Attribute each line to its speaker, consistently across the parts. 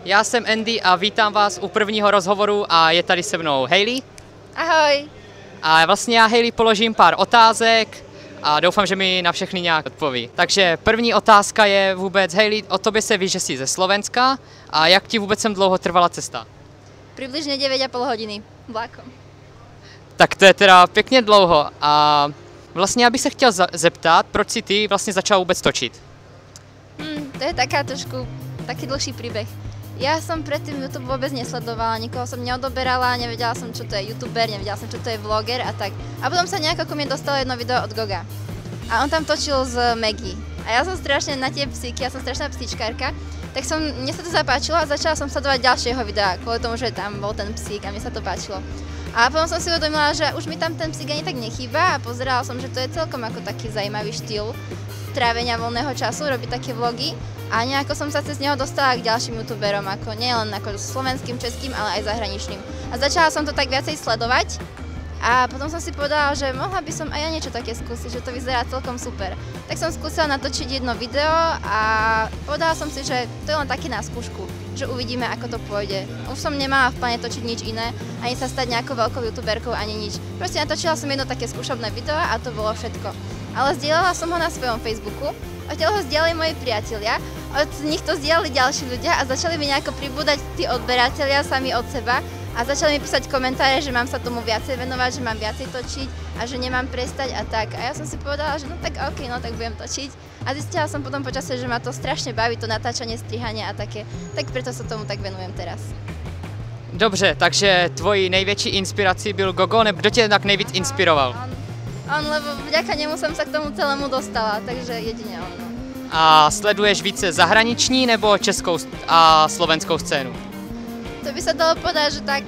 Speaker 1: Já jsem Andy a vítám vás u prvního rozhovoru a je tady se mnou Hayley.
Speaker 2: Ahoj.
Speaker 1: A vlastně já Hayley položím pár otázek a doufám, že mi na všechny nějak odpoví. Takže první otázka je vůbec, Hayley, o tobě se ví, že jsi ze Slovenska a jak ti vůbec sem dlouho trvala cesta?
Speaker 2: Približne 9,5 hodiny vlakom.
Speaker 1: Tak to je teda pěkně dlouho a vlastně já bych se chtěl zeptat, proč si ty vlastně začal vůbec točit?
Speaker 2: To je taký dlhší príbeh. Ja som predtým YouTube vôbec nesledovala, nikoho som neodoberala, nevedela som, čo to je YouTuber, nevedela som, čo to je vloger a tak. A potom sa nejako ku mne dostalo jedno video od Goga. A on tam točil z Maggie. A ja som strašne na tie psíky, ja som strašná psíčkárka, tak mne sa to zapáčilo a začala som sledovať ďalšieho videa, kvôli tomu, že tam bol ten psík a mne sa to páčilo. A potom som si uvedomila, že už mi tam ten psík ani tak nechýba a pozerala som, že to je celkom ako taký zaujímavý štýl trávenia voľného času, robiť také vlogy. A nejako som sa cez neho dostala k ďalším youtuberom, ako nielen ako slovenským, českým, ale aj zahraničným. A začala som to tak viacej sledovať a potom som si povedala, že mohla by som aj ja niečo také skúsiť, že to vyzerá celkom super. Tak som skúsila natočiť jedno video a povedala som si, že to je len také na skúšku, že uvidíme, ako to pôjde. Už som nemala v pláne točiť nič iné, ani sa stať nejakou veľkou youtuberkou, ani nič. Proste natočila som jedno také skúšobné video a to bolo všetko. Ale zdieľala som ho na svojom Facebooku, odtiaľ ho zdieľali moji priatelia, od nich to zdieľali ďalší ľudia a začali mi nejako pribúdať tí odberatelia sami od seba a začali mi písať komentáre, že mám sa tomu viacej venovať, že mám viacej točiť a že nemám prestať a tak. A ja som si povedala, že no tak ok, no tak budem točiť. A zistila som potom počasie, že ma to strašne baví, to natáčanie, strihanie a také, tak preto sa tomu tak venujem teraz.
Speaker 1: Dobře, takže tvojí největší inspirací byl Gogo, nebo kdo tě tak nejvíc inspiroval?
Speaker 2: On, lebo vďaka nemu som sa k tomu celému dostala, takže jedine on.
Speaker 1: A sleduješ více zahraniční nebo českou a slovenskou scénu?
Speaker 2: To by sa dalo povedať, že tak,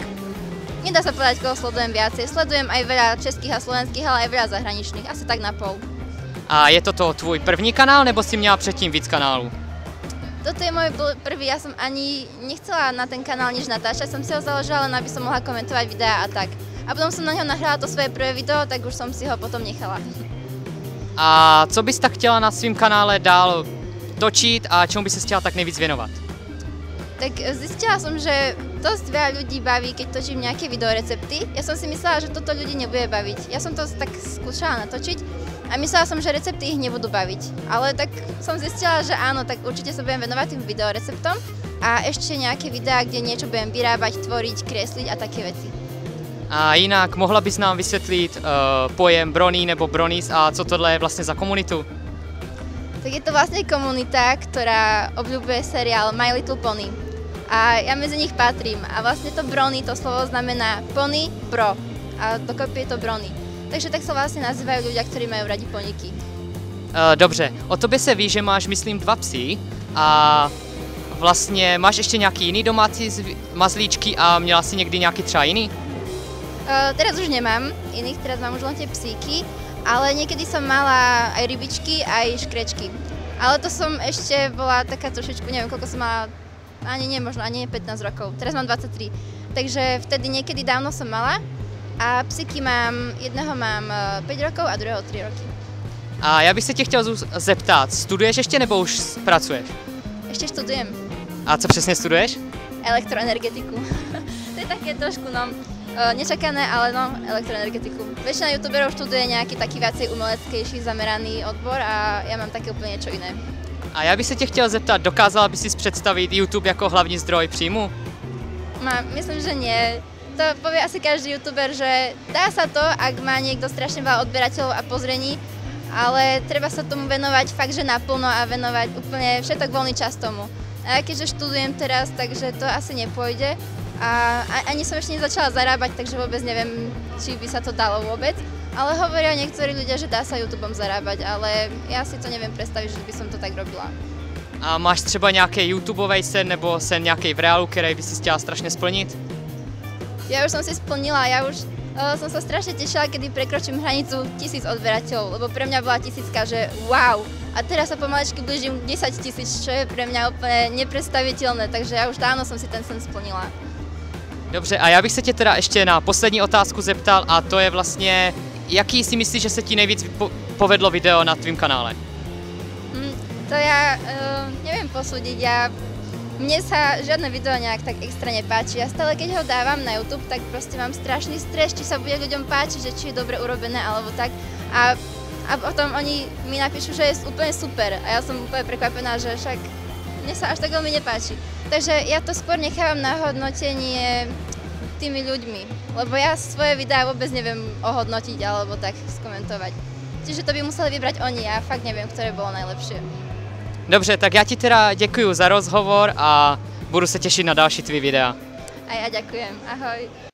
Speaker 2: nedá sa povedať, koho sledujem viacej. Sledujem aj veľa českých a slovenských, ale aj veľa zahraničných, asi tak na pol.
Speaker 1: A je toto tvůj první kanál, nebo jsi měla předtím víc kanálů?
Speaker 2: Toto je môj prvý, ja som ani nechcela na ten kanál nič natáčať, som si ho založila, len aby som mohla komentovať videá a tak. A potom som na něho nahrála to svoje prvé video, tak už som si ho potom nechala.
Speaker 1: A co bys tak chtěla na svém kanále dál točit a čemu by se chtěla tak nejvíc věnovat?
Speaker 2: Tak zistila som, že dosť veľa ľudí baví, keď točím nejaké videorecepty. Ja som si myslela, že toto ľudí nebude baviť. Ja som to tak skúšala natočiť a myslela som, že recepty ich nebudú baviť. Ale tak som zistila, že áno, tak určite sa budem venovať tým videoreceptom a ešte nejaké videá, kde niečo budem vyrábať, tvoriť, kresliť a také veci.
Speaker 1: A jinak mohla bys nám vysvětlit pojem Brony nebo Bronies a co tohle je vlastně za komunitu?
Speaker 2: Tak je to vlastne komunita, ktorá obľúbuje seriál My Little Pony. A ja medzi nich patrím. A vlastne to Brony, to slovo znamená pony, bro. A dokopy je to Brony. Takže tak sa vlastne nazývajú ľudia, ktorí majú radi poníky.
Speaker 1: Dobře, o tobě se ví, že máš, myslím, 2 psy a vlastně máš ještě nějaký jiný domácí mazlíčky a měla si někdy nějaký třeba jiný?
Speaker 2: Teraz už nemám iných, teraz mám už len tie psíky, ale niekedy som mala aj rybičky, aj škrečky. Ale to som ešte bola taká trošičku, neviem, koľko som mala, možno ani 15 rokov. Teraz mám 23. Takže vtedy niekedy dávno som mala a psíky jedného mám 5 rokov a druhého 3 roky.
Speaker 1: A já bych se tě chtěl zeptat, studuješ ještě nebo už pracuješ?
Speaker 2: Ešte študujem.
Speaker 1: A co přesně studuješ?
Speaker 2: Elektroenergetiku. To je také trošku, nečakané, ale elektroenergetiku. Väčšina youtuberov študuje nejaký taký viacej umeleckejší zameraný odbor a ja mám také úplne niečo iné.
Speaker 1: A já bych se tě chtěl zeptat, dokázala bys si představit YouTube jako hlavní zdroj příjmu?
Speaker 2: Myslím, že nie. To povie asi každý youtuber, že dá sa to, ak má niekto strašne veľa odberateľov a pozrení, ale treba sa tomu venovať fakt, že naplno a venovať úplne všetok voľný čas tomu. A ja keďže študujem teraz, takže to asi nepôjde. A ani som ešte nezačala zarábať, takže vôbec neviem, či by sa to dalo vôbec. Ale hovoria niektorí ľudia, že dá sa YouTubeom zarábať, ale ja si to neviem predstaviť, že by som to tak robila.
Speaker 1: A máš třeba nějaký YouTubeový sen nebo sen nějaký v reálu, který by si chtěla strašně splnit?
Speaker 2: Ja už som si splnila, ja už som sa strašne tešila, kedy prekročím hranicu 1000 odberateľov, lebo pre mňa bola 1000, že wow! A teraz sa pomaličky blížim 10 000, čo je pre mňa úplne nepredstaviteľné, takže ja už dávno som si ten sen splnila.
Speaker 1: Dobře, a já bych se tě teda ještě na poslední otázku zeptal a to je vlastně, jaký si myslíš, že se ti nejvíc povedlo video na tvým kanále?
Speaker 2: To ja neviem posúdiť, ja mne sa žiadne video nejak tak extra nepáči. Ja stále, keď ho dávam na YouTube, tak proste mám strašný stres, či sa bude ľuďom páčiť, že či je dobre urobené alebo tak. A potom oni mi napíšu, že je úplne super a ja som úplne prekvapená, že však mne sa až tak veľmi nepáči. Takže ja to skôr nechávam na hodnotenie tými ľuďmi, lebo ja svoje videá vôbec neviem ohodnotiť alebo tak skomentovať. Čiže to by museli vybrať oni, ja fakt neviem, ktoré bolo najlepšie.
Speaker 1: Dobře, tak já ti teda děkuju za rozhovor a budu se těšit na další tvý videa.
Speaker 2: A ja ďakujem, ahoj.